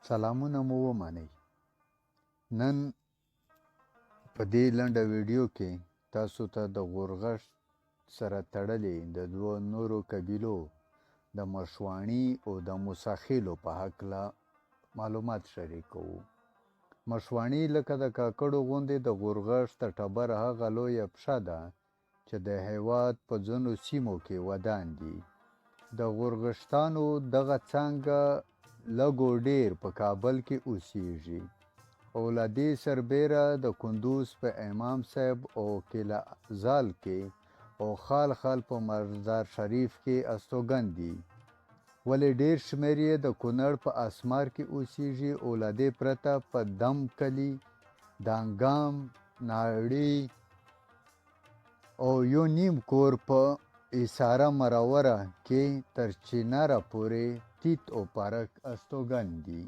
سلامونه مو ومنئ. نن په دې لنډه ویډیو کې تاسو ته د غورغشت سره تړلې د دوه نورو قبیلو د مشواڼي او د موسی خیلو په هکله معلومات شریکوو. مشواڼي لکه د کاکړو غوندې د غورغشت د ټبر هغه لویه پښه ده چې د هېواد په ځینو سیمو کې ودان دي. د غورغشتانو دغه څانګه لږو ډېر په کابل کې اوسیږي او له دې سربیره د کندوز په امام صاحب او کیله زال کې او خال خال په مزار شریف کې استوګن دي. ولې ډېر شمېر یې د کونړ په اسمار کې اوسیږي او له دې پرته په دم کلي، دانګام، ناړي او یو نیم کور په ایساره مروره کې تر چیناره پورې تیت او پارک استوګن دي.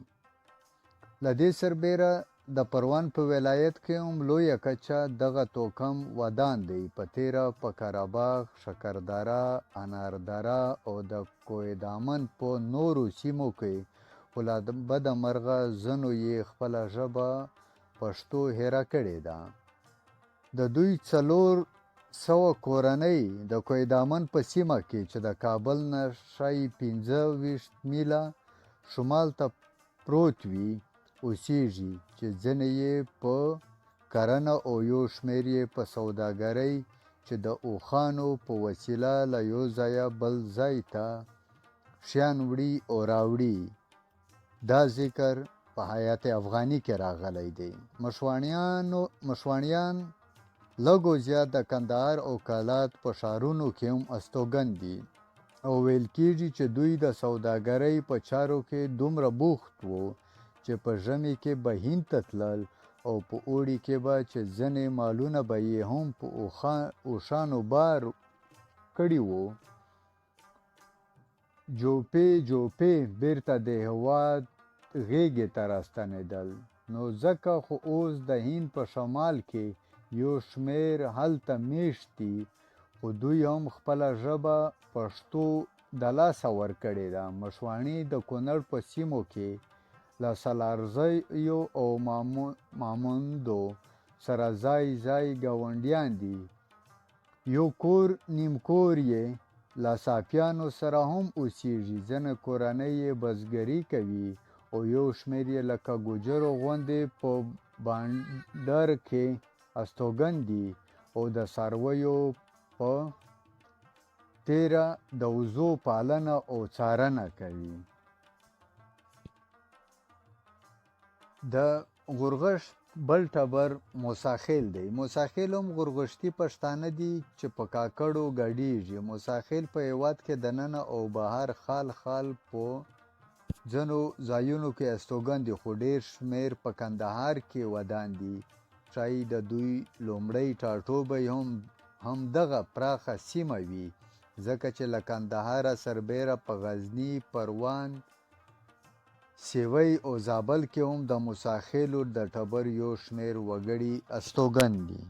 له دې سربیره د پروان په ولایت کې هم لویه کچه دغه توکم ودان دی. په تیره په قرهباغ، شکردره، اناردره او د کوه دامن په نورو سیمو کې خو له بده مرغه ځینو یې خپله ژبه پښتو هېره کړې ده. د دوی 400 کورنۍ د کوه دامن په سیمه کې چې د کابل نه ښایي 25 میله شمال ته پروت وي اوسیږي، چې ځینې یې په کرنه او یو شمېر یې په سوداګرۍ چې د اوښانو په وسیله له یو ځایه بل ځای ته شیان وړي او راوړي. دا ذکر په حیات افغاني کې راغلی دی. مشواڼیان لږ او زیات د کندهار او کلات په ښارونو کې هم استوګن دي او ویل کېږي چې دوی د سوداګرۍ په چارو کې دومره بوخت وو چې په ژمي کې به هند ته تلل او په اوړي کې به چې ځینې مالونه به یې هم په اوښانو بار کړي وو جوپې بیرته د هېواد غیږې ته راستنېدل. نو ځکه خو اوس د هند په شمال کې یو شمېر هلته میشت دي، خو دوی هم خپله ژبه پښتو د لاسه ورکړې ده. مشواڼي د کونړ په سیمو کې له سالارزیو او ماموندو سره ځای ګاونډیان دي. یو کور نیم کور یې له صافیانو سره هم اوسیږي. ځینې کورنۍ یې بزګري کوي او یو شمېر یې لکه ګوجرو غوندې په بانډر کې استوګن دي او د څارویو په تیره د وزو پالنه او څارنه کوي. د غورغشت بل ټبر موسی خیل دی. موسی خیل هم غورغشتي پښتانه دي چې په کاکړو ګډیږي. موسی خیل په هېواد کې دننه او بهر خال خال په ځینو ځایونو کې استوګن دي، خو ډېر شمېر په کندهار کې ودان دي. ښایي د دوی لومړی ټاټوبی هم دغه پراخه سیمه وي، ځکه چې له کندهاره سربیره په غزني، پروان، سیوۍ او زابل کې هم د موسی خیلو د ټبر یو شمېر وګړي استوګن دي.